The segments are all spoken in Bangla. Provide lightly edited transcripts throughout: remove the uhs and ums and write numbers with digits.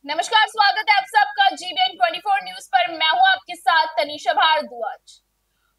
नमस्कार, स्वागत है आप सबका जीबीएन 24 न्यूज पर। मैं हूं आपके साथ तनीषा भारद्वाज।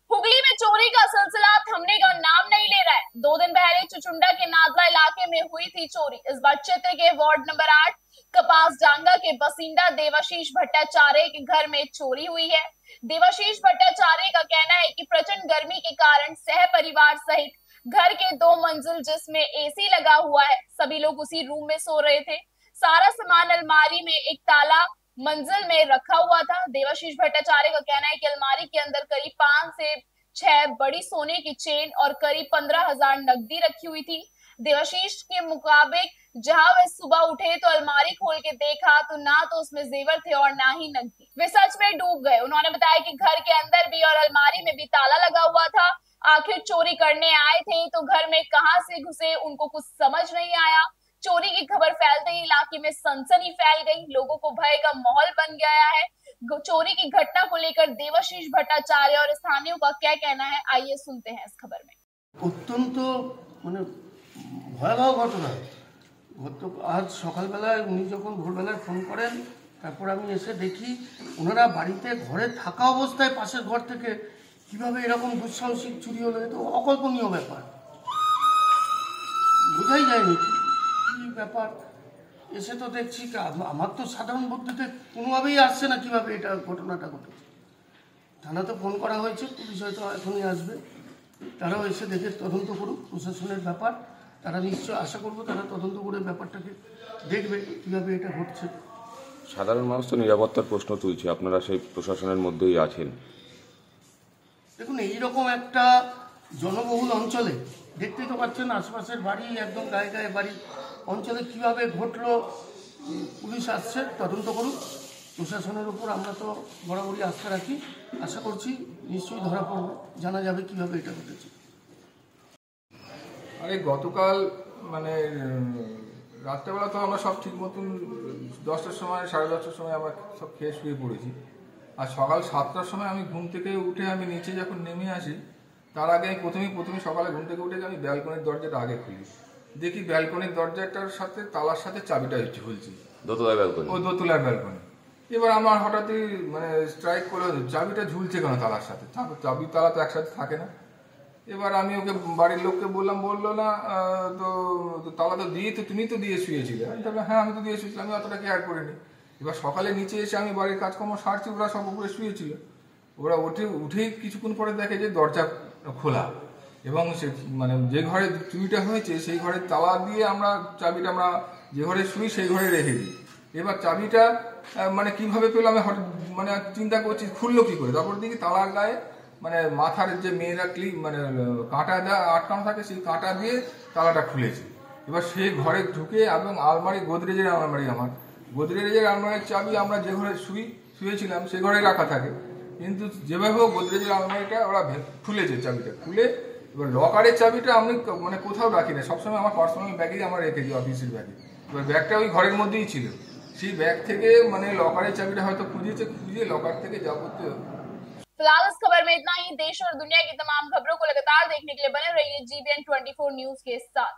हुगली में चोरी का सिलसिला थमने का नाम नहीं ले रहा है। 2 दिन पहले चुचुंडा के नादला इलाके में हुई थी चोरी। इस बार चित्र के वार्ड नंबर 8 कपास डांगा के बसिंदा देवाशीष भट्टाचार्य के घर में चोरी हुई है। देवाशीष भट्टाचार्य का कहना है कि प्रचंड गर्मी के कारण सह परिवार सहित घर के 2 मंजिल जिसमें एसी लगा हुआ है, सभी लोग उसी रूम में सो रहे थे। सारा सामान अलमारी में एक ताला मंजिल में रखा हुआ था। देवाशीष भट्टाचार्य का कहना है कि अलमारी के अंदर करीब 5 से 6 बड़ी सोने की चेन और करीब 15,000 नकदी रखी हुई थी। देवाशीष के मुताबिक जहां वे सुबह उठे तो अलमारी खोल के देखा तो ना तो उसमें जेवर थे और ना ही नकदी। वे सच में डूब गए। उन्होंने बताया कि घर के अंदर भी और अलमारी में भी ताला लगा हुआ था। आखिर चोरी करने आए थे तो घर में कहां से घुसे उनको कुछ समझ नहीं आया। चोरी की खबर फैलते ही इलाके में सनसनी फैल गई। लोगों को भय का माहौल बन गया है। चोरी की घटना को लेकर देवाशीष भट्टाचार्य और स्थानीयों का क्या कहना है, आइए सुनते हैं इस खबर में। अत्यंत মানে ভয়াবহ ঘটনা। আজ সকালবেলায় উনি যখন ভোরবেলায় ফোন করেন, তারপর আমি এসে দেখি ওনারা বাড়িতে ঘরে থাকা অবস্থায় পাশের ঘর থেকে কিভাবে এরকম দুঃসাহসিক চুরি হলো, এটা অকল্পনীয় ব্যাপার। বোঝাই যায়নি কি ব্যাপার। এসে তো দেখছি আমার তো সাধারণ বুদ্ধিতে কোনোভাবেই আসছে না কিভাবে এটা ঘটনাটা ঘটেছে। থানাতে ফোন করা হয়েছে, পুলিশ হয়তো এখনই আসবে, তারাও এসে দেখে তদন্ত করুক। প্রশাসনের ব্যাপার, তারা নিশ্চয় আশা করবো তারা তদন্ত করে ব্যাপারটাকে দেখবে কীভাবে এটা ঘটছে। সাধারণ মানুষ তো নিরাপত্তার প্রশ্ন তুলছে, আপনারা সেই প্রশাসনের মধ্যেই আছেন। দেখুন, এইরকম একটা জনবহুল অঞ্চলে দেখতেই তো পাচ্ছেন, আশপাশের বাড়ি একদম গায়ে গায়ে বাড়ি অঞ্চলে কীভাবে ঘটলো। পুলিশ আসছে, তদন্ত করুক। প্রশাসনের উপর আমরা তো বরাবরই আস্থা রাখি, আশা করছি নিশ্চয়ই ধরা পড়বে, জানা যাবে কীভাবে এটা ঘটেছে। আরে গতকাল মানে রাত্রেবেলা তো আমরা সব ঠিক মতন 10টার সময় 10:30টার সময় আমরা সব খেয়ে শুয়ে পড়েছি। আর সকাল 7টার সময় আমি ঘুম থেকে উঠে আমি নিচে যখন নেমে আসি, তার আগে আমি প্রথমে সকালে ঘুম থেকে উঠে আমি ব্যালকনির দরজাটা আগে খুলি। দেখি ব্যালকনির দরজাটার সাথে তালার সাথে চাবিটা ঝুলছে, দোতলার ব্যালকনি। ও দোতলার ব্যালকনি। এবার আমার হঠাৎই মানে স্ট্রাইক করে চাবিটা ঝুলছে কেন তালার সাথে, চাবি তালা তো একসাথে থাকে না। এবার আমি ওকে বাড়ির লোককে বললো না তো তালা তো তুমি তো দিয়ে শুয়েছিলে। আমি বললাম হ্যাঁ আমি তো দিয়ে শুয়েছিলাম, আমি অতটা কেয়ার করিনি। এবার সকালে নিচে এসে আমি বাড়ির কাজকর্ম সারছি, ওরা সব উপরে শুয়েছিল। ওরা উঠেই কিছুক্ষণ পরে দেখে যে দরজা খোলা, এবং সে মানে যে ঘরে চুরিটা হয়েছে সেই ঘরের তালা দিয়ে চাবিটা আমরা যে ঘরে শুই সেই ঘরে রেখে দিই। এবার চাবিটা মানে কিভাবে পেলো আমি মানে চিন্তা করছি খুললো কি করে। তারপর দেখি তালার গায়ে মানে মাথার যে মেয়েরা মানে কাঁটা আটকানো থাকে, সেই কাঁটা দিয়ে তালাটা খুলেছে। এবার সেই ঘরে ঢুকে এবং আলমারি, গোদরেজের আলমারির চাবি আমরা যে ঘরে শুয়েছিলাম সেই ঘরে রাখা থাকে, কিন্তু যেভাবে গোদরেজের আলমারিটা ওরা খুলেছে, চাবিটা খুলে এবার লকারের চাবিটা আমি মানে কোথাও রাখি না, সবসময় আমার পার্সোনাল ব্যাগেই আমরা রেখেছি, অফিসের ব্যাগে। এবার ব্যাগটা ওই ঘরের মধ্যেই ছিল। সেই ব্যাগ থেকে মানে लॉकरेर चाबीटा হয়তো খুঁজে लॉकर থেকে যাবতীয়। फिलहाल इस खबर में इतना ही। देश और दुनिया की तमाम खबरों को लगातार देखने के लिए बने रहिए जीबीएन 24 न्यूज के साथ।